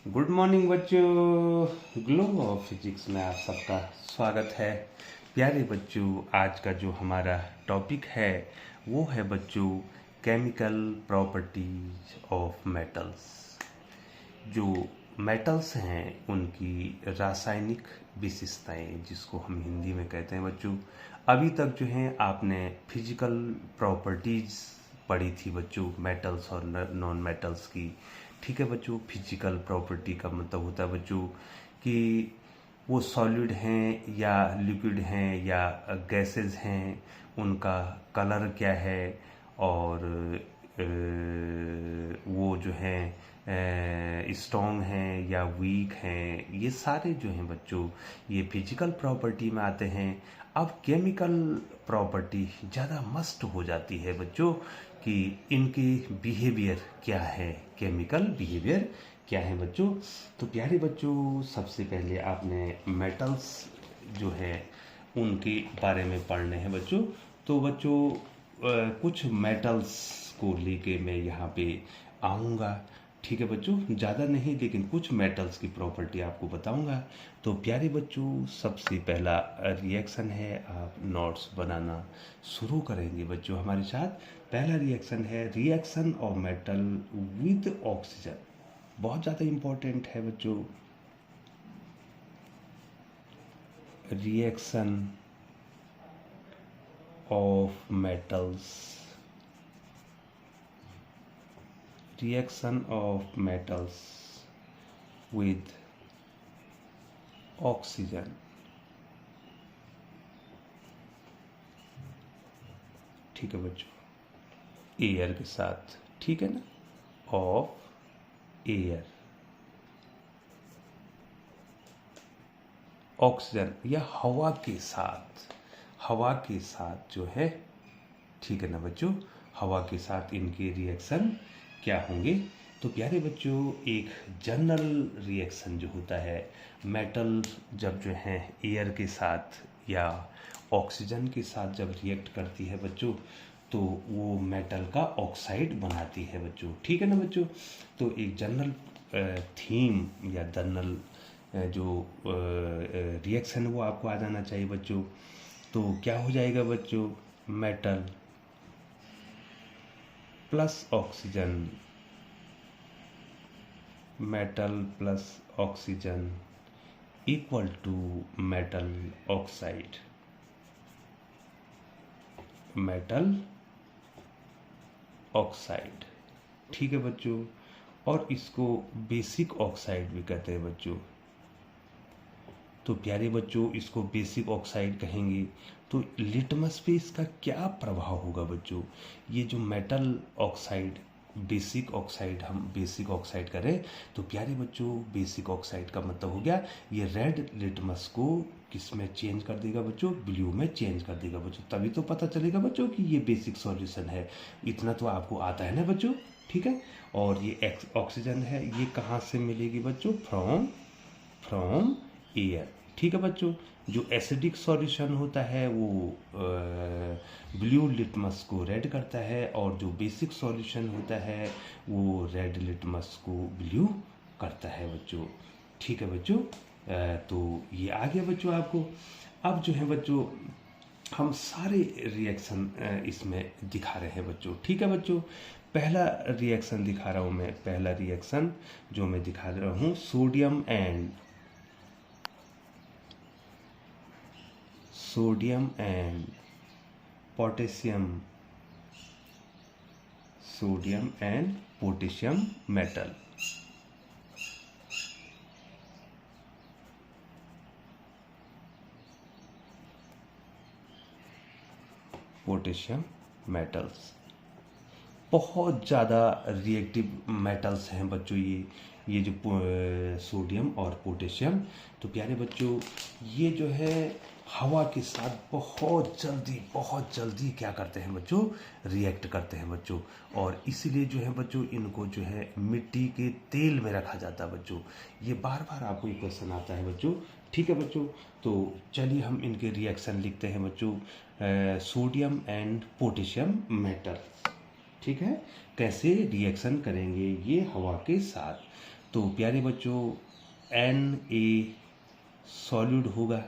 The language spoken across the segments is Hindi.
गुड मॉर्निंग बच्चों। ग्लो ऑफ फिजिक्स में आप सबका स्वागत है। प्यारे बच्चों, आज का जो हमारा टॉपिक है वो है बच्चों केमिकल प्रॉपर्टीज ऑफ मेटल्स। जो मेटल्स हैं उनकी रासायनिक विशेषताएं, जिसको हम हिंदी में कहते हैं बच्चों। अभी तक जो है आपने फिजिकल प्रॉपर्टीज पढ़ी थी बच्चों, मेटल्स और नॉन मेटल्स की। ठीक है बच्चों, फिजिकल प्रॉपर्टी का मतलब होता है बच्चों कि वो सॉलिड हैं या लिक्विड हैं या गैसेस हैं, उनका कलर क्या है, और वो जो हैं स्ट्रॉन्ग हैं या वीक हैं, ये सारे जो हैं बच्चों ये फिजिकल प्रॉपर्टी में आते हैं। अब केमिकल प्रॉपर्टी ज़्यादा मस्ट हो जाती है बच्चों कि इनकी बिहेवियर क्या है, केमिकल बिहेवियर क्या है बच्चों। तो प्यारे बच्चों, सबसे पहले आपने मेटल्स जो है उनके बारे में पढ़ने हैं बच्चों। तो बच्चों कुछ मेटल्स को लेके मैं यहाँ पे आऊँगा। ठीक है बच्चों, ज़्यादा नहीं लेकिन कुछ मेटल्स की प्रॉपर्टी आपको बताऊंगा। तो प्यारे बच्चों, सबसे पहला रिएक्शन है, आप नोट्स बनाना शुरू करेंगे बच्चों हमारे साथ। पहला रिएक्शन है reaction of metal with oxygen. बहुत ज़्यादा इम्पोर्टेंट है बच्चों। Reaction of metals, reaction of metals with oxygen। ठीक है बच्चों, एयर के साथ, ठीक है ना, ऑफ एयर, ऑक्सीजन या हवा के साथ, हवा के साथ जो है, ठीक है ना बच्चों, हवा के साथ इनके रिएक्शन क्या होंगे। तो प्यारे बच्चों, एक जनरल रिएक्शन जो होता है, मेटल जब जो है एयर के साथ या ऑक्सीजन के साथ जब रिएक्ट करती है बच्चों, तो वो मेटल का ऑक्साइड बनाती है बच्चों। ठीक है ना बच्चों। तो एक जनरल थीम या जनरल जो रिएक्शन वो आपको आ जाना चाहिए बच्चों। तो क्या हो जाएगा बच्चों, metal plus oxygen, metal plus oxygen equal to metal oxide, metal oxide. ठीक है बच्चों, और इसको बेसिक ऑक्साइड भी कहते हैं बच्चों। तो प्यारे बच्चों, इसको बेसिक ऑक्साइड कहेंगे। तो लिटमस पे इसका क्या प्रभाव होगा बच्चों। ये जो मेटल ऑक्साइड, बेसिक ऑक्साइड, हम बेसिक ऑक्साइड करें तो प्यारे बच्चों बेसिक ऑक्साइड का मतलब हो गया ये रेड लिटमस को किस में चेंज कर देगा बच्चों, ब्लू में चेंज कर देगा बच्चों। तभी तो पता चलेगा बच्चों कि ये बेसिक सॉल्यूशन है। इतना तो आपको आता है ना बच्चों, ठीक है। और ये ऑक्सीजन है, ये कहाँ से मिलेगी बच्चों, फ्रॉम एयर। ठीक है बच्चों, जो एसिडिक सॉल्यूशन होता है वो ब्लू लिटमस को रेड करता है, और जो बेसिक सॉल्यूशन होता है वो रेड लिटमस को ब्लू करता है बच्चों। ठीक है बच्चों, तो ये आ गया बच्चों आपको। अब जो है बच्चों हम सारे रिएक्शन इसमें दिखा रहे हैं बच्चों। ठीक है बच्चों, पहला रिएक्शन दिखा रहा हूँ मैं। पहला रिएक्शन जो मैं दिखा रहा हूँ, sodium and potassium, sodium and potassium metal. Potassium metals बहुत ज़्यादा रिएक्टिव मेटल्स हैं बच्चों। ये जो सोडियम और पोटेशियम, तो प्यारे बच्चों ये जो है हवा के साथ बहुत जल्दी क्या करते हैं बच्चों, रिएक्ट करते हैं बच्चों। और इसीलिए जो है बच्चों इनको जो है मिट्टी के तेल में रखा जाता है बच्चों। ये बार बार आपको ये क्वेश्चन आता है बच्चों। ठीक है बच्चों, तो चलिए हम इनके रिएक्शन लिखते हैं बच्चों। सोडियम एंड पोटेशियम मेटल, ठीक है, कैसे रिएक्शन करेंगे ये हवा के साथ। तो प्यारे बच्चों Na सॉलिड होगा,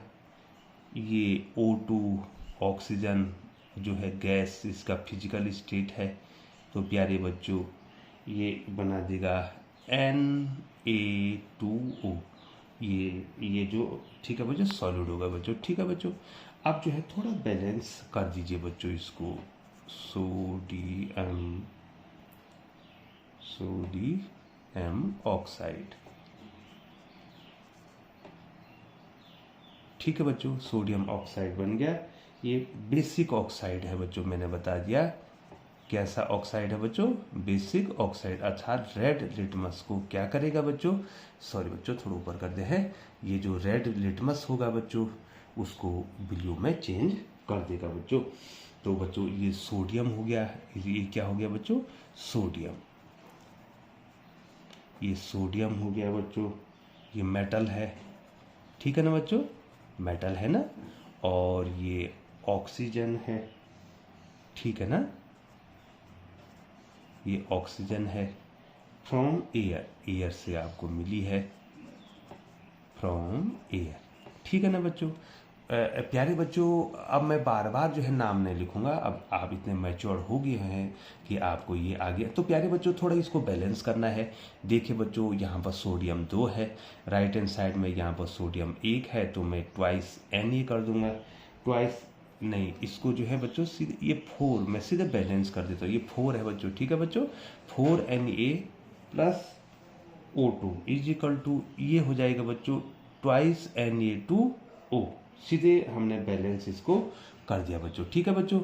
ये O2 ऑक्सीजन जो है गैस, इसका फिजिकल स्टेट है। तो प्यारे बच्चों ये बना देगा Na2O, ये जो ठीक है बच्चों सॉलिड होगा बच्चों। ठीक है बच्चों, आप जो है थोड़ा बैलेंस कर दीजिए बच्चों इसको। सोडियम ऑक्साइड, ठीक है बच्चों, सोडियम ऑक्साइड बन गया। ये बेसिक ऑक्साइड है बच्चों, मैंने बता दिया कैसा ऑक्साइड है बच्चों, बेसिक ऑक्साइड। अर्थात रेड लिटमस को क्या करेगा बच्चों, सॉरी बच्चों थोड़ा ऊपर कर दे हैं, ये जो रेड लिटमस होगा बच्चों उसको ब्लू में चेंज कर देगा बच्चों। तो बच्चों ये सोडियम हो गया, ये क्या हो गया बच्चों, सोडियम, ये सोडियम हो गया बच्चों, ये मेटल है, ठीक है ना बच्चों, मेटल है ना। और ये ऑक्सीजन है, ठीक है ना, ये ऑक्सीजन है फ्रॉम एयर, एयर से आपको मिली है, फ्रॉम एयर, ठीक है ना बच्चों। प्यारे बच्चों अब मैं बार बार जो है नाम नहीं लिखूंगा, अब आप इतने मैच्योर हो गए हैं कि आपको ये आ गया। तो प्यारे बच्चों थोड़ा इसको बैलेंस करना है। देखिए बच्चों यहाँ पर सोडियम 2 है, राइट हैंड साइड में यहाँ पर सोडियम 1 है, तो मैं ट्वाइस Na कर दूंगा, ट्वाइस नहीं, इसको जो है बच्चों सीधे ये 4 मैं सीधे बैलेंस कर देता हूँ, ये 4 है बच्चों, ठीक है बच्चों, 4Na plus O2 is equal to ये हो जाएगा बच्चों ट्वाइस Na2O, सीधे हमने बैलेंस इसको कर दिया बच्चों, ठीक है बच्चों।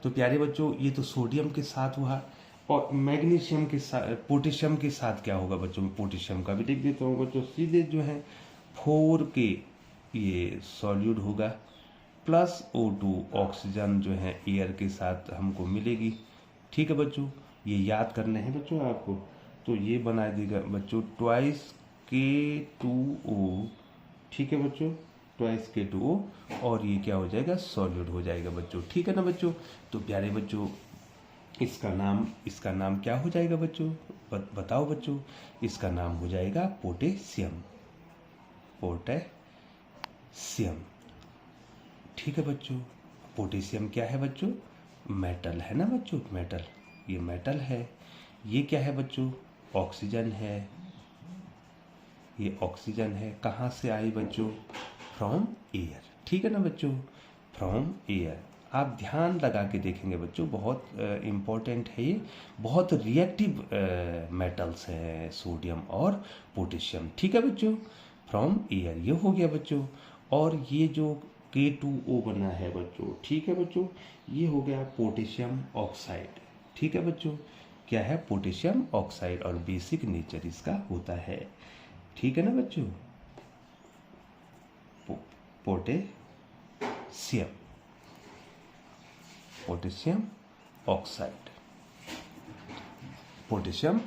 तो प्यारे बच्चों ये तो सोडियम के साथ हुआ, और मैग्नीशियम के साथ, पोटेशियम के साथ क्या होगा बच्चों, पोटेशियम का भी लिख देता हूँ बच्चों, सीधे जो है 4 के ये सॉल्यूट होगा प्लस O2 ऑक्सीजन जो है एयर के साथ हमको मिलेगी, ठीक है बच्चों, ये याद करने हैं बच्चों आपको। तो ये बना देगा बच्चों ट्वाइस K2O, ठीक है बच्चों, ट्वाइस K2O, और ये क्या हो जाएगा, सॉलिड हो जाएगा बच्चों, ठीक है ना बच्चों। तो प्यारे बच्चों इसका नाम क्या हो जाएगा बच्चों, बताओ बच्चों, इसका नाम हो जाएगा पोटेशियम, पोटेशियम, ठीक है बच्चों। पोटेशियम क्या है बच्चों, मेटल है ना बच्चों, मेटल, ये मेटल है। ये क्या है बच्चों, ऑक्सीजन है, ये ऑक्सीजन है, कहाँ से आई बच्चों, फ्रॉम एयर, ठीक है ना बच्चों, फ्रॉम एयर। आप ध्यान लगा के देखेंगे बच्चों, बहुत इम्पोर्टेंट है ये, बहुत रिएक्टिव मेटल्स हैं सोडियम और पोटेशियम, ठीक है बच्चों, फ्रॉम एयर, ये हो गया बच्चों। और ये जो K2O बना है बच्चों, ठीक है बच्चों, ये हो गया पोटेशियम ऑक्साइड, ठीक है बच्चों, क्या है, पोटेशियम ऑक्साइड, और बेसिक नेचर इसका होता है, ठीक है ना बच्चों, potassium, potassium oxide, potassium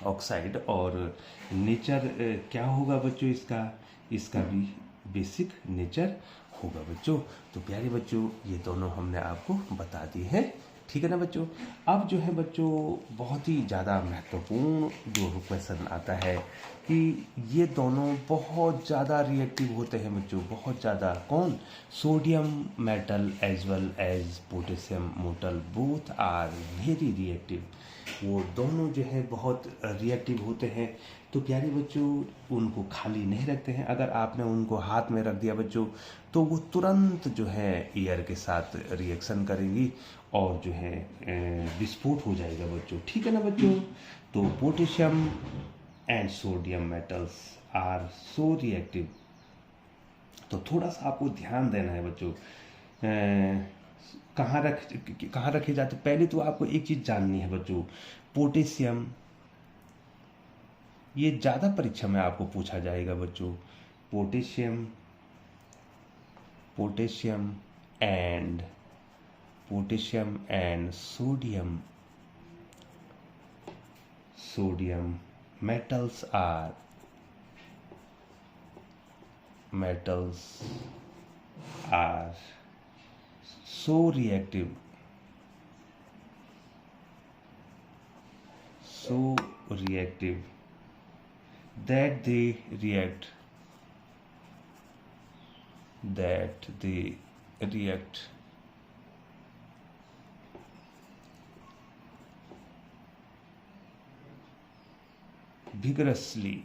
oxide. और नेचर क्या होगा बच्चों इसका भी बेसिक नेचर होगा बच्चों। तो प्यारे बच्चों ये दोनों हमने आपको बता दी है, ठीक है ना बच्चों। अब जो है बच्चों बहुत ही ज़्यादा महत्वपूर्ण जो क्वेश्चन आता है कि ये दोनों बहुत ज़्यादा रिएक्टिव होते हैं बच्चों, बहुत ज़्यादा, कौन, sodium metal as well as potassium metal, both are very reactive, वो दोनों जो है बहुत रिएक्टिव होते हैं। तो प्यारे बच्चों उनको खाली नहीं रखते हैं, अगर आपने उनको हाथ में रख दिया बच्चों तो वो तुरंत जो है एयर के साथ रिएक्शन करेंगी और जो है विस्फोट हो जाएगा बच्चों, ठीक है ना बच्चों। तो potassium and sodium metals are so reactive. तो थोड़ा सा आपको ध्यान देना है बच्चों, कहाँ रखे जाते, पहले तो आपको एक चीज़ जाननी है बच्चों, पोटेशियम, ये ज़्यादा परीक्षा में आपको पूछा जाएगा बच्चों, potassium, potassium and sodium metals are so reactive that they react, that they react vigorously,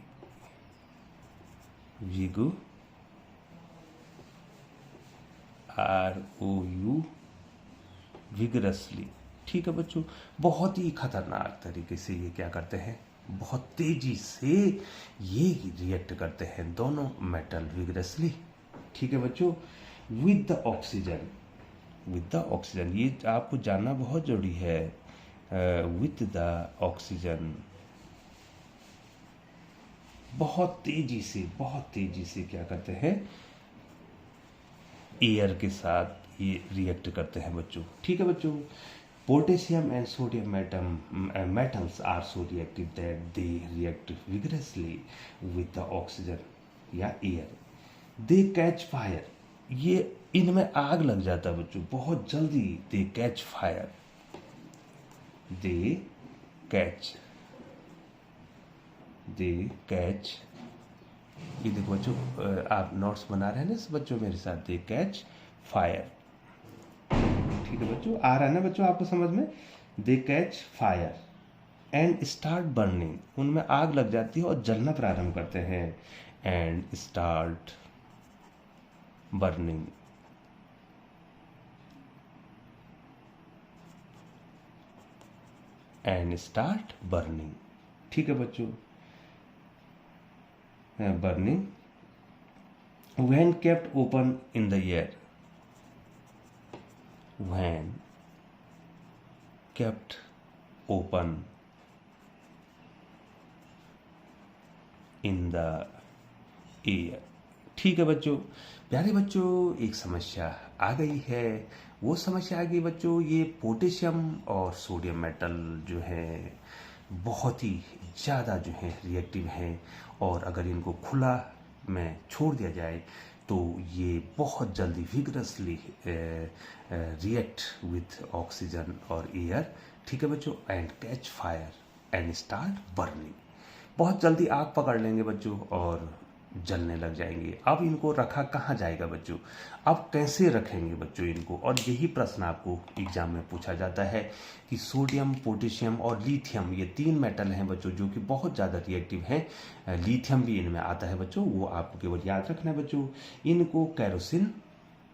vigor, ROU, vigorously। ठीक है बच्चों, बहुत ही खतरनाक तरीके से ये क्या करते हैं, बहुत तेजी से ये रिएक्ट करते हैं दोनों मेटल विगरसली। ठीक है बच्चों, with the oxygen, with the oxygen, ये आपको जानना बहुत जरूरी है। विद द ऑक्सीजन, बहुत तेजी से क्या करते हैं, एयर के साथ ये रिएक्ट करते हैं बच्चों। ठीक है बच्चों, potassium and sodium metals are so reactive that they react vigorously with the oxygen या air. They catch fire. ये इनमें आग लग जाता है बच्चों बहुत जल्दी। They catch fire. They catch. ये देखो बच्चों, आप नोट्स बना रहे हैं ना बच्चों मेरे साथ। They catch fire. ठीक है बच्चों, आ रहा है ना बच्चों आपको समझ में। They catch fire and start burning, उनमें आग लग जाती है और जलना प्रारंभ करते हैं। And start burning, and start burning. ठीक है बच्चों, burning when kept open in the air, when kept open in the air। ठीक है बच्चों, प्यारे बच्चों, एक समस्या आ गई है। वो समस्या आ गई बच्चों, ये पोटेशियम और सोडियम मेटल जो है बहुत ही ज़्यादा जो है रिएक्टिव हैं, और अगर इनको खुला में छोड़ दिया जाए तो ये बहुत जल्दी विगरसली रिएक्ट विथ ऑक्सीजन और एयर। ठीक है बच्चों, and catch fire and start burning, बहुत जल्दी आग पकड़ लेंगे बच्चों और जलने लग जाएंगे। अब इनको रखा कहाँ जाएगा बच्चों, अब कैसे रखेंगे बच्चों इनको? और यही प्रश्न आपको एग्जाम में पूछा जाता है कि सोडियम, पोटेशियम और लिथियम, ये तीन मेटल हैं बच्चों जो कि बहुत ज़्यादा रिएक्टिव हैं। लिथियम भी इनमें आता है बच्चों, वो आपको केवल याद रखना है बच्चों। इनको कैरोसिन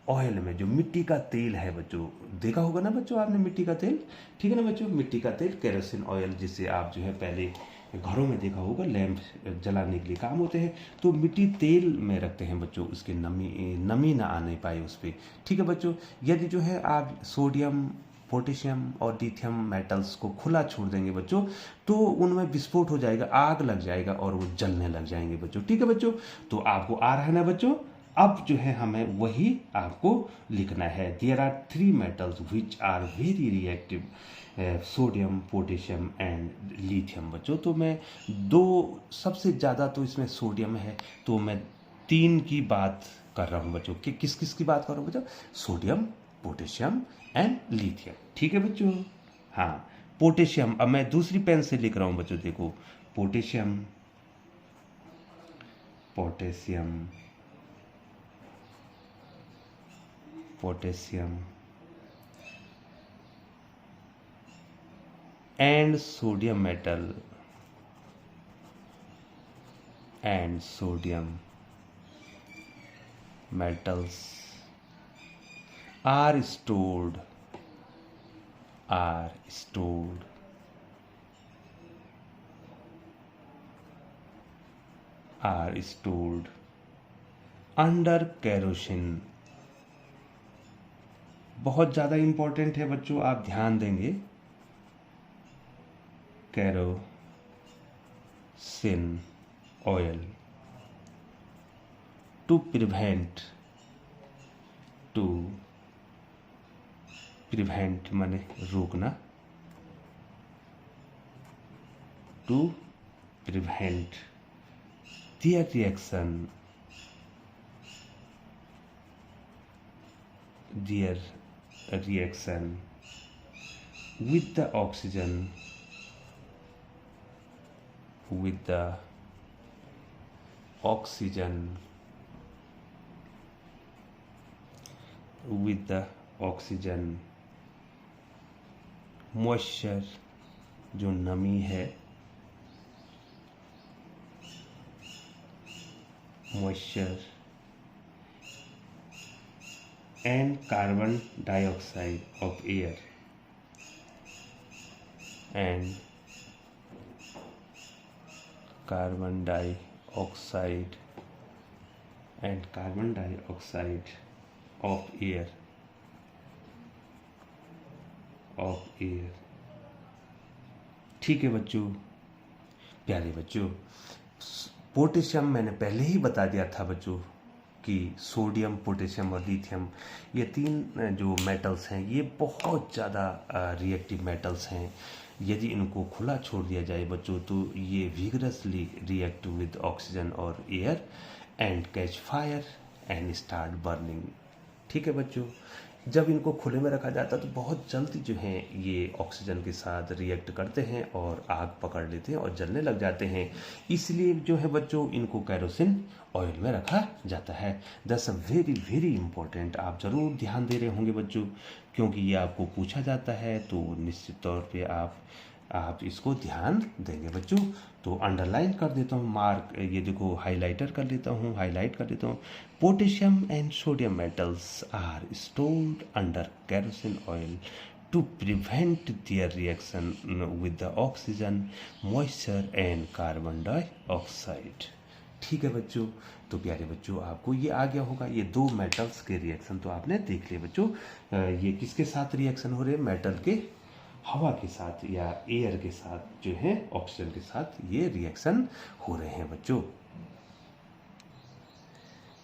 ऑयल में, जो मिट्टी का तेल है बच्चों, देखा होगा ना बच्चों आपने मिट्टी का तेल, ठीक है ना बच्चों, मिट्टी का तेल कैरोसिन ऑयल, जिसे आप जो है पहले घरों में देखा होगा, लैंप जलाने के लिए काम होते हैं। तो मिट्टी तेल में रखते हैं बच्चों, उसके नमी ना आने पाए उस पर। ठीक है बच्चों, यदि जो है आप सोडियम, पोटेशियम और लिथियम मेटल्स को खुला छोड़ देंगे बच्चों, तो उनमें विस्फोट हो जाएगा, आग लग जाएगा और वो जलने लग जाएंगे बच्चों। ठीक है बच्चों, तो आपको आ रहा है ना बच्चों, अब जो है हमें वही आपको लिखना है। There are 3 metals which are very reactive, sodium, potassium and lithium बच्चों। तो मैं दो, सबसे ज़्यादा तो इसमें सोडियम है, तो मैं 3 की बात कर रहा हूँ बच्चों। कि किस किस की बात कर रहा हूँ बच्चों? Sodium, potassium and lithium. ठीक है बच्चों, हाँ पोटेशियम, अब मैं दूसरी पेन से लिख रहा हूँ बच्चों, देखो potassium, potassium, potassium and sodium metal and sodium metals are stored under kerosene। बहुत ज़्यादा इंपॉर्टेंट है बच्चों, आप ध्यान देंगे। kerosene oil to prevent माने रोकना, to prevent their reaction with the oxygen, with the oxygen with the oxygen moisture जो नमी है moisture and carbon dioxide of air and carbon dioxide of air ठीक है बच्चों, प्यारे बच्चों, पोटेशियम मैंने पहले ही बता दिया था बच्चों कि सोडियम, पोटेशियम और लिथियम ये तीन जो मेटल्स हैं ये बहुत ज़्यादा रिएक्टिव मेटल्स हैं। यदि इनको खुला छोड़ दिया जाए बच्चों तो ये विगरसली रिएक्ट विद ऑक्सीजन और air and catch fire and start burning. ठीक है बच्चों, जब इनको खुले में रखा जाता है तो बहुत जल्दी जो है ये ऑक्सीजन के साथ रिएक्ट करते हैं और आग पकड़ लेते हैं और जलने लग जाते हैं। इसलिए जो है बच्चों इनको केरोसिन ऑयल में रखा जाता है। That's a very very important, आप ज़रूर ध्यान दे रहे होंगे बच्चों, क्योंकि ये आपको पूछा जाता है तो निश्चित तौर पे आप इसको ध्यान देंगे बच्चों। तो अंडरलाइन कर देता हूँ, मार्क ये देखो हाइलाइटर कर लेता हूँ, हाईलाइट कर देता हूँ। Potassium and sodium metals are stored under kerosene oil to prevent their reaction with the oxygen, moisture and carbon dioxide. ठीक है बच्चों, तो प्यारे बच्चों आपको ये आ गया होगा, ये दो मेटल्स के रिएक्शन तो आपने देख लिए बच्चों। ये किसके साथ रिएक्शन हो रहे हैं? मेटल के हवा के साथ या एयर के साथ जो है ऑक्सीजन के साथ ये रिएक्शन हो रहे हैं बच्चों।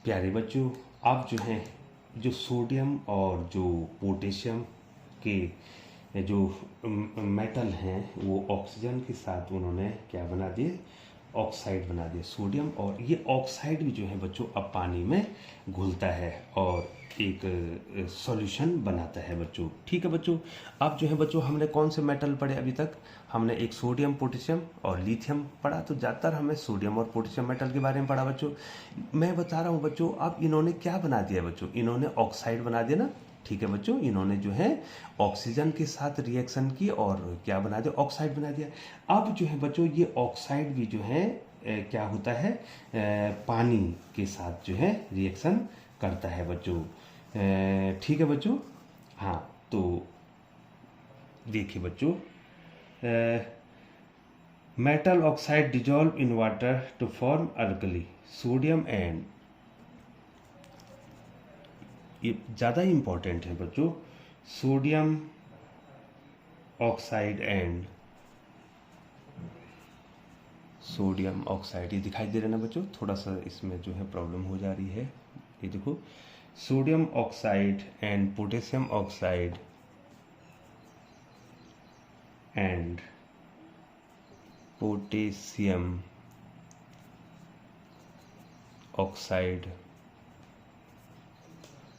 प्यारे बच्चों, अब जो है जो सोडियम और जो पोटेशियम के जो मेटल हैं वो ऑक्सीजन के साथ उन्होंने क्या बना दिए? ऑक्साइड बना दिए सोडियम, और ये ऑक्साइड भी जो है बच्चों अब पानी में घुलता है और एक सॉल्यूशन बनाता है बच्चों। ठीक है बच्चों, अब जो है बच्चों हमने कौन से मेटल पढ़े अभी तक? हमने एक सोडियम, पोटेशियम और लिथियम पढ़ा, तो ज़्यादातर हमें सोडियम और पोटेशियम मेटल के बारे में पढ़ा बच्चों। मैं बता रहा हूँ बच्चों, अब इन्होंने क्या बना दिया बच्चों? इन्होंने ऑक्साइड बना दिया ना। ठीक है बच्चों, इन्होंने जो है ऑक्सीजन के साथ रिएक्शन की और क्या बना दिया? ऑक्साइड बना दिया। अब जो है बच्चों ये ऑक्साइड भी जो है क्या होता है? पानी के साथ जो है रिएक्शन करता है बच्चों। ठीक है बच्चों, हाँ तो देखिए बच्चों, metal oxide dissolve in water to form alkali sodium and, ये ज़्यादा इंपॉर्टेंट है बच्चों, sodium oxide and sodium oxide, ये दिखाई दे रहा है ना बच्चों? थोड़ा सा इसमें जो है प्रॉब्लम हो जा रही है, ये देखो, sodium oxide and potassium oxide and potassium oxide,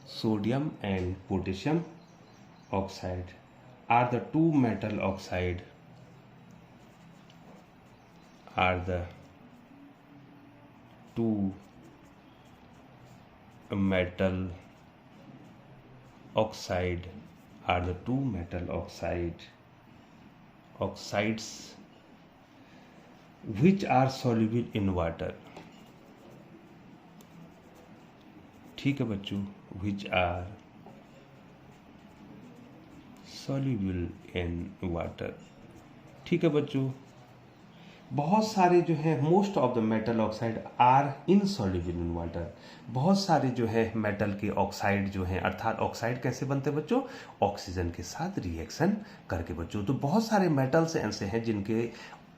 sodium and potassium oxide are the two metal oxide, are the two metal oxide, are the two metal oxides which are soluble in water। ठीक है बच्चों, which are soluble in water। ठीक है बच्चों, बहुत सारे जो है most of the metal oxide are insoluble in water. बहुत सारे जो है मेटल के ऑक्साइड जो है, अर्थात ऑक्साइड कैसे बनते हैं बच्चों? ऑक्सीजन के साथ रिएक्शन करके बच्चों। तो बहुत सारे मेटल्स ऐसे हैं जिनके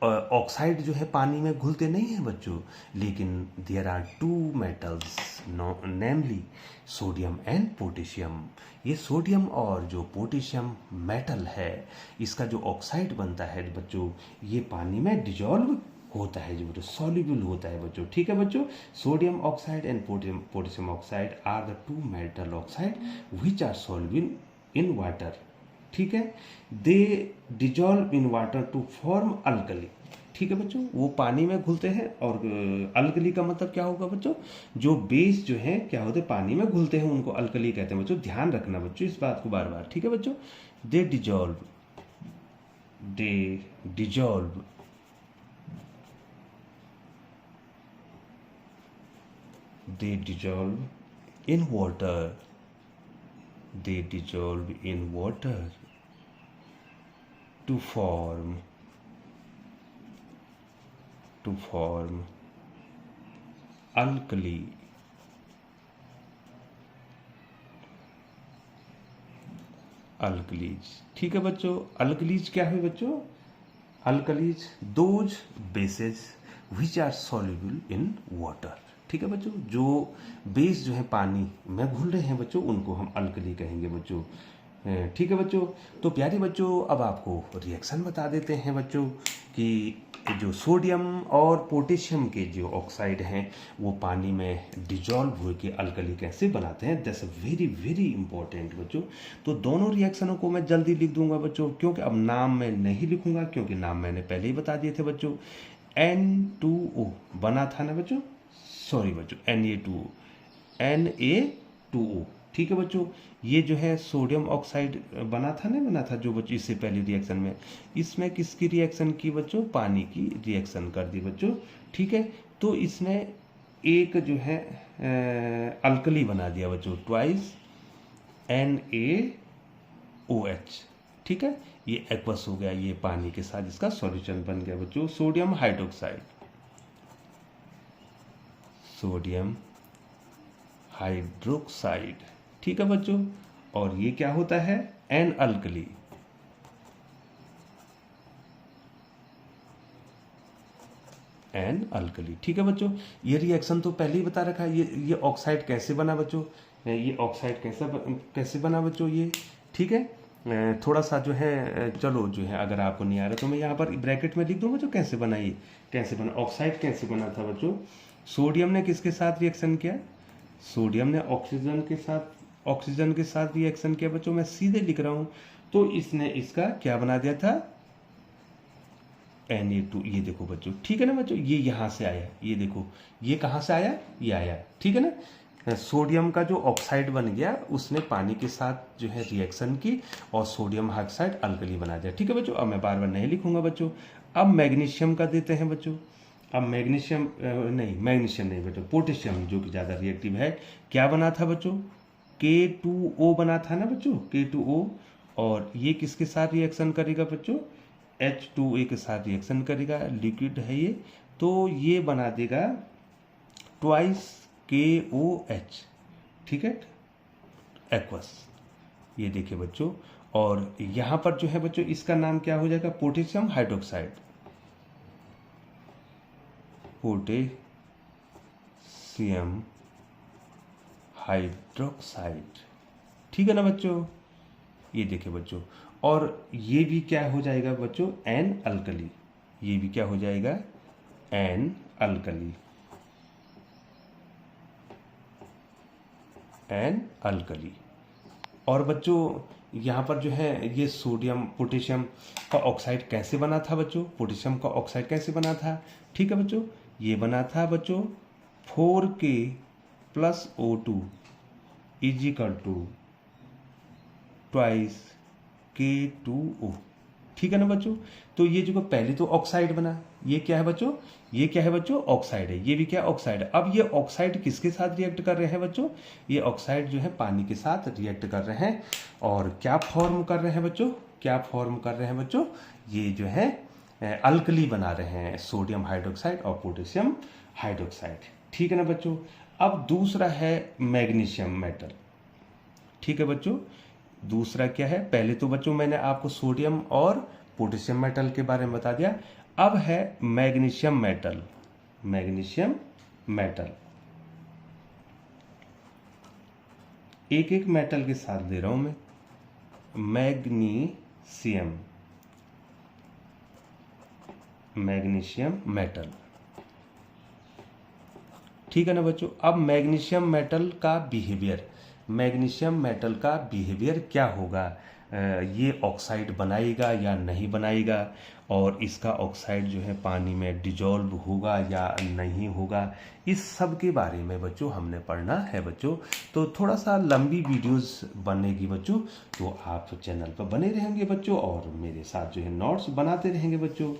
ऑक्साइड जो है पानी में घुलते नहीं हैं बच्चों, लेकिन there are two metals namely sodium and potassium. ये सोडियम और जो पोटेशियम मेटल है, इसका जो ऑक्साइड बनता है बच्चों, ये पानी में डिजॉल्व होता है, जो सॉल्युबल होता है बच्चों। ठीक है बच्चों, sodium oxide and potassium oxide are the two metal oxide which are soluble in water. ठीक है, they dissolve in water to form alkali. ठीक है बच्चों, वो पानी में घुलते हैं। और अल्कली का मतलब क्या होगा बच्चों, जो बेस जो है क्या होते हैं, पानी में घुलते हैं, उनको अल्कली कहते हैं बच्चों। ध्यान रखना बच्चों इस बात को बार बार, ठीक है बच्चों। They dissolve, they dissolve, they dissolve in water, they dissolve in water to form alkali, alkalis. ठीक है बच्चों, अल्कलीज क्या है बच्चों, alkalis those bases which are soluble in water. ठीक है बच्चों, जो बेस जो है पानी में घुल रहे हैं बच्चों, उनको हम अल्कली कहेंगे बच्चों। ठीक है बच्चों, तो प्यारे बच्चों अब आपको रिएक्शन बता देते हैं बच्चों कि जो सोडियम और पोटेशियम के जो ऑक्साइड हैं वो पानी में डिजॉल्व हुए के अल्कली कैसे बनाते हैं। दैट्स वेरी वेरी इंपॉर्टेंट बच्चों। तो दोनों रिएक्शनों को मैं जल्दी लिख दूंगा बच्चों, क्योंकि अब नाम मैं नहीं लिखूंगा, क्योंकि नाम मैंने पहले ही बता दिए थे बच्चों। N2O बना था ना बच्चों, सॉरी बच्चों, Na2O। ठीक है बच्चों, ये जो है सोडियम ऑक्साइड बना था ना, बना था जो बच्चों इससे पहले रिएक्शन में। इसमें किसकी रिएक्शन की बच्चों, पानी की रिएक्शन कर दी बच्चों। ठीक है, तो इसने एक जो है अल्कली बना दिया बच्चों, ट्वाइस NaOH। ठीक है, ये एक्वस हो गया, ये पानी के साथ इसका सॉल्यूशन बन गया बच्चों, सोडियम हाइड्रोक्साइड, सोडियम हाइड्रोक्साइड। ठीक है बच्चों, और ये क्या होता है, एन अल्कली, एन अल्कली। ठीक है बच्चों, ये रिएक्शन तो पहले ही बता रखा है। ये ऑक्साइड कैसे बना बच्चों, ये ऑक्साइड कैसे बना बच्चों ये। ठीक है, थोड़ा सा जो है, चलो जो है अगर आपको नहीं आ रहा तो मैं यहाँ पर ब्रैकेट में लिख दूंगा बच्चों कैसे बना, ये कैसे बना, ऑक्साइड कैसे बना था बच्चों। सोडियम ने किसके साथ रिएक्शन किया, सोडियम ने ऑक्सीजन के साथ रिएक्शन किया बच्चों। मैं सीधे लिख रहा हूं, तो इसने इसका क्या बना दिया था, Na2। ये देखो बच्चों, ठीक है ना बच्चों, ये यहां से आया, ये देखो ये कहां से आया, ये आया। ठीक है ना, सोडियम का जो ऑक्साइड बन गया उसने पानी के साथ जो है रिएक्शन की और सोडियम हाइड्रोक्साइड अल्कली बना दिया। ठीक है बच्चों, अब मैं बार बार नहीं लिखूंगा बच्चों। अब मैग्नीशियम का देते हैं बच्चों। अब मैग्नीशियम नहीं बच्चों, पोटेशियम जो कि ज़्यादा रिएक्टिव है, क्या बना था बच्चों, K2O बना था ना बच्चों, K2O। और ये किसके साथ रिएक्शन करेगा बच्चों, H2A के साथ रिएक्शन करेगा, लिक्विड है ये, तो ये बना देगा ट्वाइस KOH। ठीक है, एक्वस। ये देखिए बच्चों, और यहाँ पर जो है बच्चों इसका नाम क्या हो जाएगा, पोटेशियम हाइड्रोक्साइड, पोटेशियम हाइड्रोक्साइड। ठीक है ना बच्चों, ये देखिए बच्चों, और ये भी क्या हो जाएगा बच्चों, एन अल्कली। ये भी क्या हो जाएगा, एन अल्कली, एन अल्कली। और बच्चों यहाँ पर जो है ये सोडियम पोटेशियम का ऑक्साइड कैसे बना था बच्चों, पोटेशियम का ऑक्साइड कैसे बना था। ठीक है बच्चों, ये बना था बच्चों 4K + O2 = ट्वाइस K2O। ठीक है ना बच्चों, तो ये जो पहले तो ऑक्साइड बना, ये क्या है बच्चों, ये क्या है बच्चों, ऑक्साइड है, ये भी क्या ऑक्साइड है। अब ये ऑक्साइड किसके साथ रिएक्ट कर रहे हैं बच्चों, ये ऑक्साइड जो है पानी के साथ रिएक्ट कर रहे हैं, और क्या फॉर्म कर रहे हैं बच्चों, क्या फॉर्म कर रहे हैं बच्चों, ये जो है अल्कली बना रहे हैं, सोडियम हाइड्रोक्साइड और पोटेशियम हाइड्रोक्साइड। ठीक है ना बच्चों, अब दूसरा है मैग्नीशियम मेटल। ठीक है बच्चों, दूसरा क्या है, पहले तो बच्चों मैंने आपको सोडियम और पोटेशियम मेटल के बारे में बता दिया। अब है मैग्नीशियम मेटल, मैग्नीशियम मेटल। एक एक मेटल के साथ दे रहा हूं मैं, मैग्नीशियम, मैग्नीशियम मेटल। ठीक है ना बच्चों, अब मैग्नीशियम मेटल का बिहेवियर, मैग्नीशियम मेटल का बिहेवियर क्या होगा, ये ऑक्साइड बनाएगा या नहीं बनाएगा, और इसका ऑक्साइड जो है पानी में डिजॉल्व होगा या नहीं होगा, इस सब के बारे में बच्चों हमने पढ़ना है बच्चों। तो थोड़ा सा लंबी वीडियोस बनेगी बच्चों, तो आप चैनल पर बने रहेंगे बच्चों और मेरे साथ जो है नोट्स बनाते रहेंगे बच्चों।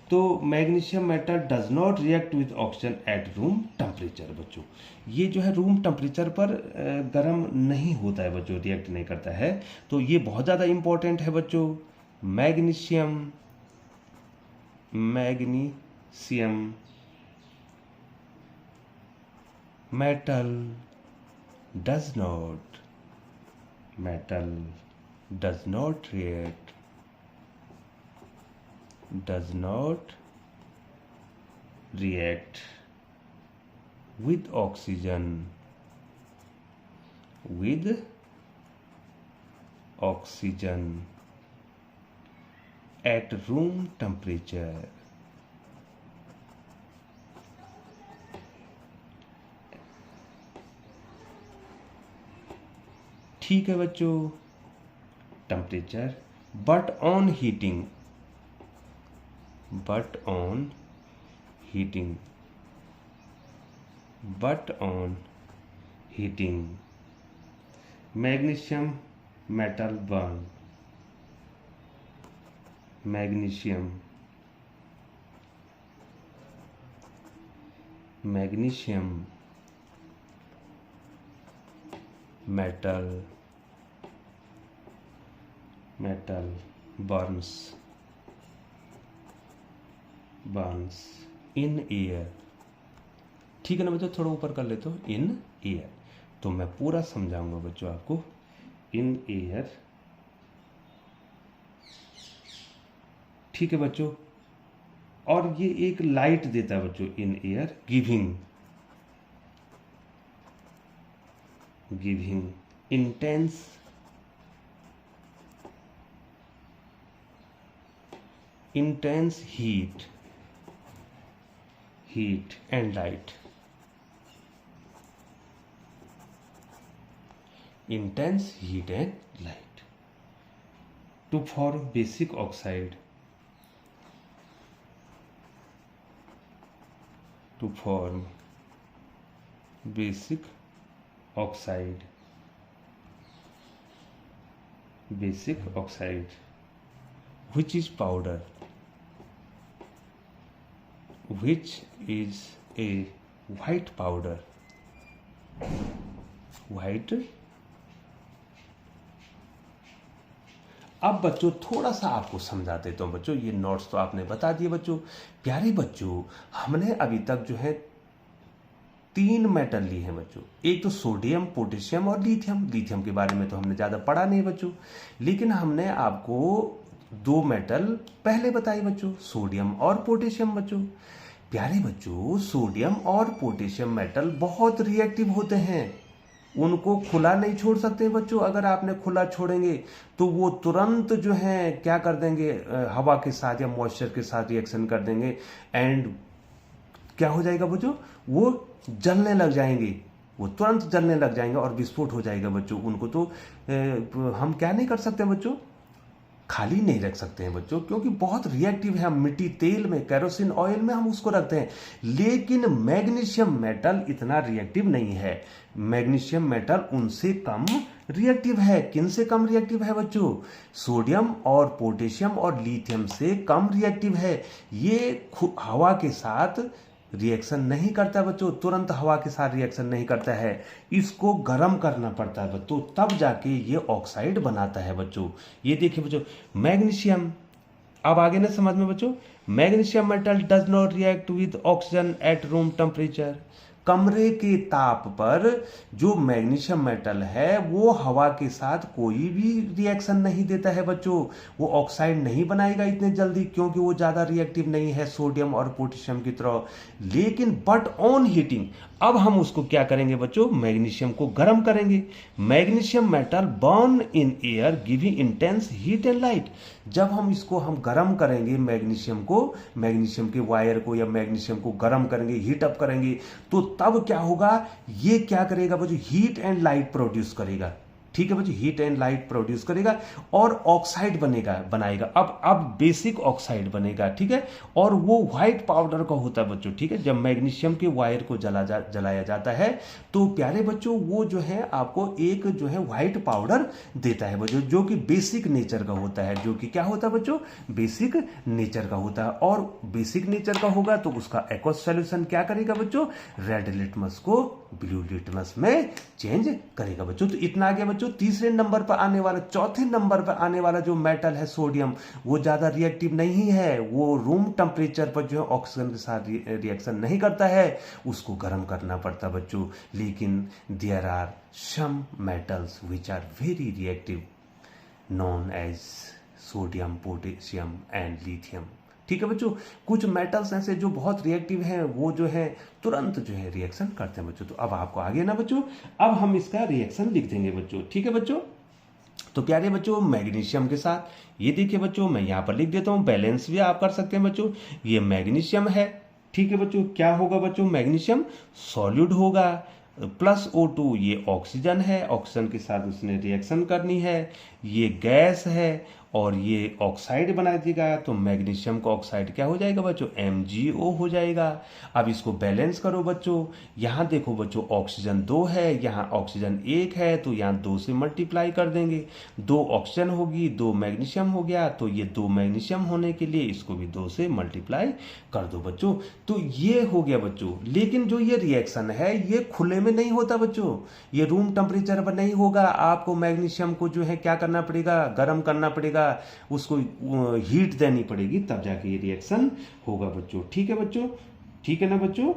तो magnesium metal does not react with oxygen at room temperature बच्चों, ये जो है रूम टेम्परेचर पर गर्म नहीं होता है बच्चों, रिएक्ट नहीं करता है। तो ये बहुत ज़्यादा इंपॉर्टेंट है बच्चों। Magnesium metal does not react with oxygen at room temperature. ठीक है बच्चों, temperature but on heating magnesium metal burn, magnesium metal burns in air। ठीक है ना बच्चों, थोड़ा ऊपर कर लेते हो, इन एयर। तो मैं पूरा समझाऊंगा बच्चों आपको। इन एयर, ठीक है बच्चों, और ये एक लाइट देता है बच्चों, in air giving intense heat and light, to form basic oxide, basic oxide which is powder, which is a white powder, white। अब बच्चों थोड़ा सा आपको समझा देता हूं बच्चों, ये नोट्स तो आपने बता दिए बच्चों। प्यारे बच्चों, हमने अभी तक जो है 3 मेटल लिए हैं बच्चों, एक तो सोडियम, पोटेशियम और लिथियम के बारे में तो हमने ज़्यादा पढ़ा नहीं बच्चों, लेकिन हमने आपको 2 मेटल पहले बताए बच्चों, सोडियम और पोटेशियम बच्चों। प्यारे बच्चों, सोडियम और पोटेशियम मेटल बहुत रिएक्टिव होते हैं, उनको खुला नहीं छोड़ सकते बच्चों। अगर आपने खुला छोड़ेंगे तो वो तुरंत जो है क्या कर देंगे, हवा के साथ या मॉइस्चर के साथ रिएक्शन कर देंगे, एंड क्या हो जाएगा बच्चों, वो जलने लग जाएंगे, वो तुरंत जलने लग जाएंगे और विस्फोट हो जाएगा बच्चों। उनको तो हम क्या नहीं कर सकते बच्चों, खाली नहीं रख सकते हैं बच्चों, क्योंकि बहुत रिएक्टिव है। हम मिट्टी तेल में, केरोसिन ऑयल में हम उसको रखते हैं, लेकिन मैग्नीशियम मेटल इतना रिएक्टिव नहीं है। मैग्नीशियम मेटल उनसे कम रिएक्टिव है। किन से कम रिएक्टिव है बच्चों? सोडियम और पोटेशियम और लिथियम से कम रिएक्टिव है। ये हवा के साथ रिएक्शन नहीं करता बच्चों, तुरंत हवा के साथ रिएक्शन नहीं करता है, इसको गर्म करना पड़ता है बच्चों, तब जाके ये ऑक्साइड बनाता है बच्चों। ये देखिए बच्चों, मैग्नीशियम, अब आगे ना समझ में बच्चों, magnesium metal does not react with oxygen at room temperature. कमरे के ताप पर जो मैग्नीशियम मेटल है वो हवा के साथ कोई भी रिएक्शन नहीं देता है बच्चों, वो ऑक्साइड नहीं बनाएगा इतने जल्दी, क्योंकि वो ज्यादा रिएक्टिव नहीं है सोडियम और पोटेशियम की तरह। लेकिन बट ऑन हीटिंग, अब हम उसको क्या करेंगे बच्चों, मैग्नीशियम को गर्म करेंगे। Magnesium metal burn in air giving intense heat and light. जब हम इसको गर्म करेंगे, मैग्नीशियम को, मैग्नीशियम के वायर को या मैग्नीशियम को गर्म करेंगे, हीट अप करेंगे, तो तब क्या होगा, ये क्या करेगा बच्चों, हीट एंड लाइट प्रोड्यूस करेगा। ठीक है बच्चों, हीट एंड लाइट प्रोड्यूस करेगा और ऑक्साइड बनाएगा। अब बेसिक ऑक्साइड बनेगा, ठीक है, और वो व्हाइट पाउडर का होता है बच्चों, ठीक है। जब मैग्नीशियम के वायर को जलाया जाता है तो प्यारे बच्चों वो जो है आपको एक जो है व्हाइट पाउडर देता है बच्चों, जो कि बेसिक नेचर का होता है, जो कि क्या होता है बच्चों, बेसिक नेचर का होता है। और बेसिक नेचर का होगा तो उसका एक्वस सॉल्यूशन क्या करेगा बच्चों, रेड लिटमस को ब्लू लिटमस में चेंज करेगा बच्चों। तो इतना आ गया बच्चों। तीसरे नंबर पर आने वाला, चौथे नंबर पर आने वाला जो मेटल है सोडियम, वो ज्यादा रिएक्टिव नहीं है, वो रूम टेम्परेचर पर जो है ऑक्सीजन के साथ रिएक्शन नहीं करता है, उसको गर्म करना पड़ता है बच्चों। लेकिन there are some metals which are very reactive known as sodium, potassium and lithium, ठीक है बच्चों। कुछ मेटल्स ऐसे जो बहुत रिएक्टिव हैं, वो जो है तुरंत जो है रिएक्शन करते हैं बच्चों। तो अब आपको आगे ना बच्चों, अब हम इसका रिएक्शन लिख देंगे बच्चों, ठीक है बच्चों। तो प्यारे बच्चों मैग्नीशियम के साथ ये देखिए बच्चों, मैं यहां पर लिख देता हूं, बैलेंस भी आप कर सकते हैं बच्चों। ये मैग्नीशियम है, ठीक है बच्चों। क्या होगा बच्चों, मैग्नीशियम सॉल्यूड होगा, प्लस O2 ये ऑक्सीजन है, ऑक्सीजन के साथ उसने रिएक्शन करनी है, ये गैस है और ये ऑक्साइड बना देगा। तो मैग्नीशियम का ऑक्साइड क्या हो जाएगा बच्चों, MgO हो जाएगा। अब इसको बैलेंस करो बच्चों, यहाँ देखो बच्चों ऑक्सीजन 2 है, यहाँ ऑक्सीजन 1 है, तो यहाँ 2 से मल्टीप्लाई कर देंगे, 2 ऑक्सीजन होगी 2 मैग्नीशियम हो गया, तो ये 2 मैग्नीशियम होने के लिए इसको भी 2 से मल्टीप्लाई कर दो बच्चों। तो ये हो गया बच्चों। लेकिन जो ये रिएक्शन है ये खुले में नहीं होता बच्चों, ये रूम टेम्परेचर पर नहीं होगा। आपको मैग्नीशियम को जो है क्या करना पड़ेगा, गर्म करना पड़ेगा, उसको हीट देनी पड़ेगी, तब जाके ये रिएक्शन होगा बच्चों, ठीक है बच्चों, ठीक है ना बच्चों।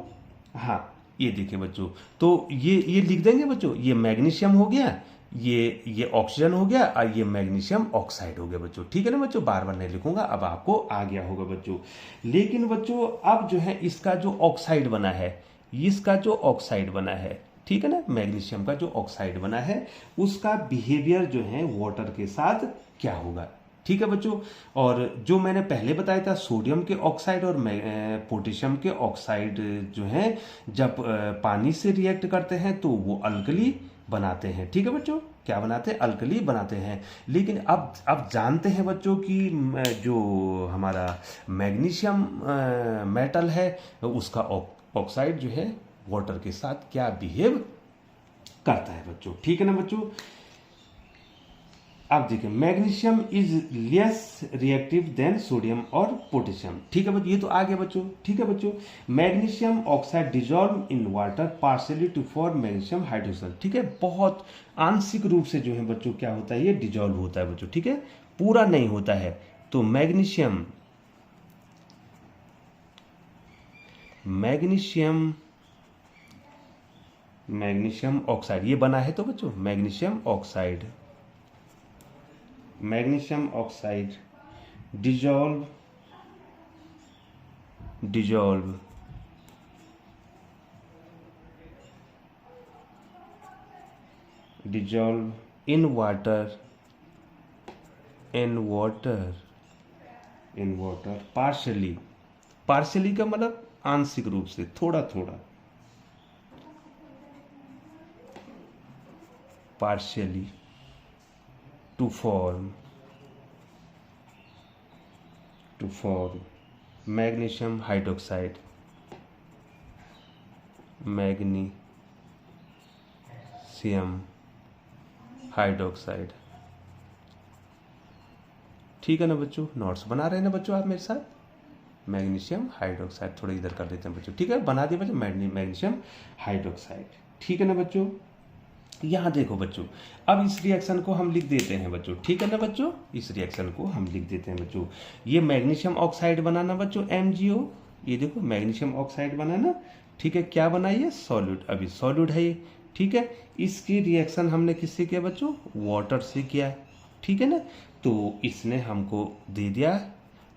हाँ ये देखिए बच्चों, तो ये लिख देंगे बच्चों, ये मैग्नीशियम हो गया, ये ऑक्सीजन हो गया और ये मैग्नीशियम ऑक्साइड हो गया बच्चों, ठीक है ना बच्चों। बार बार नहीं लिखूंगा, अब आपको आ गया होगा बच्चों। लेकिन बच्चों अब जो है इसका जो ऑक्साइड बना है, इसका जो ऑक्साइड बना है, ठीक है ना, मैग्नीशियम का जो ऑक्साइड बना है, उसका बिहेवियर जो है वाटर के साथ क्या होगा, ठीक है बच्चों। और जो मैंने पहले बताया था, सोडियम के ऑक्साइड और पोटेशियम के ऑक्साइड जो है जब पानी से रिएक्ट करते हैं तो वो अल्कली बनाते हैं, ठीक है बच्चों। क्या बनाते हैं, अल्कली बनाते हैं। लेकिन अब जानते हैं बच्चों कि जो हमारा मैग्नीशियम मेटल है उसका ऑक्साइड जो है वाटर के साथ क्या बिहेव करता है बच्चों, ठीक है ना बच्चों। अब देखिए magnesium is less reactive than sodium और पोटेशियम, ठीक है बच्चों, ये तो आ गया बच्चों, ठीक है बच्चों। Magnesium oxide dissolve in water partially to form magnesium hydroxide, ठीक है। बहुत आंशिक रूप से जो है बच्चों क्या होता है, ये डिजॉल्व होता है बच्चों, ठीक है, पूरा नहीं होता है। तो मैग्नीशियम ऑक्साइड ये बना है तो बच्चों magnesium oxide dissolve in water partially का मतलब आंशिक रूप से, थोड़ा थोड़ा, partially to form magnesium hydroxide, ठीक है ना बच्चों। नोट्स बना रहे हैं ना बच्चों आप मेरे साथ। मैग्नीशियम हाइड्रोक्साइड थोड़ा इधर कर देते हैं बच्चों, ठीक है, बना दिए बच्चों मैग्नीशियम हाइड्रोक्साइड, ठीक है ना बच्चों। यहां देखो बच्चों, अब इस रिएक्शन को हम लिख देते हैं बच्चों, ठीक है ना बच्चों, इस रिएक्शन को हम लिख देते हैं बच्चों। ये मैग्नीशियम ऑक्साइड बनाना बच्चों MgO, ये देखो मैग्नीशियम ऑक्साइड बनाना, ठीक है। क्या बनाइए, सॉल्यूट, अभी सॉल्यूट है ये, ठीक है। इसकी रिएक्शन हमने किससे किया बच्चों, वाटर से किया, ठीक है ना। तो इसने हमको दे दिया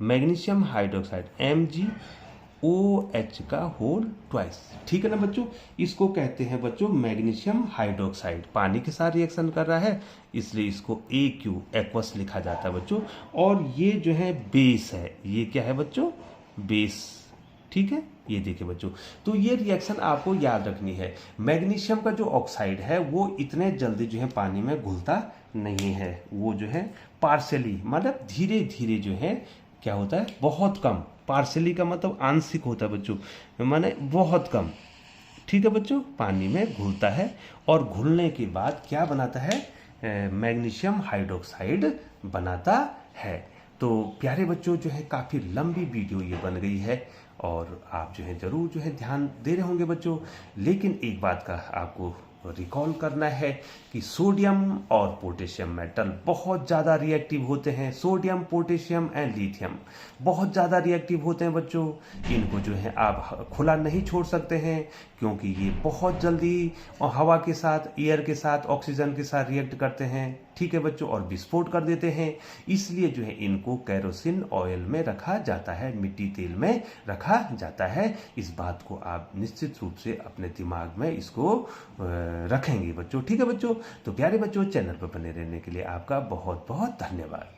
मैग्नीशियम हाइड्रोक्साइड MgOH का होल ट्वाइस, ठीक है ना बच्चों। इसको कहते हैं बच्चों मैग्नीशियम हाइड्रोक्साइड, पानी के साथ रिएक्शन कर रहा है इसलिए इसको AQ एक्वस लिखा जाता है बच्चों। और ये जो है बेस है, ये क्या है बच्चों, बेस, ठीक है, ये देखिए बच्चों, तो ये रिएक्शन आपको याद रखनी है। मैग्नीशियम का जो ऑक्साइड है वो इतने जल्दी जो है पानी में घुलता नहीं है, वो जो है पार्शियली मतलब धीरे धीरे जो है क्या होता है, बहुत कम। पार्शियली का मतलब आंशिक होता है बच्चों, माने बहुत कम, ठीक है बच्चों, पानी में घुलता है। और घुलने के बाद क्या बनाता है, मैग्नीशियम हाइड्रोक्साइड बनाता है। तो प्यारे बच्चों जो है काफ़ी लंबी वीडियो ये बन गई है और आप जो है ज़रूर जो है ध्यान दे रहे होंगे बच्चों, लेकिन एक बात का आपको रिकॉल करना है कि सोडियम और पोटेशियम मेटल बहुत ज़्यादा रिएक्टिव होते हैं। सोडियम, पोटेशियम एंड लिथियम बहुत ज़्यादा रिएक्टिव होते हैं बच्चों। इनको जो है आप खुला नहीं छोड़ सकते हैं क्योंकि ये बहुत जल्दी हवा के साथ, एयर के साथ, ऑक्सीजन के साथ रिएक्ट करते हैं, ठीक है बच्चों, और विस्फोट कर देते हैं। इसलिए जो है इनको कैरोसिन ऑयल में रखा जाता है, मिट्टी तेल में रखा जाता है। इस बात को आप निश्चित रूप से अपने दिमाग में इसको रखेंगे बच्चों, ठीक है बच्चों। तो प्यारे बच्चों, चैनल पर बने रहने के लिए आपका बहुत बहुत धन्यवाद।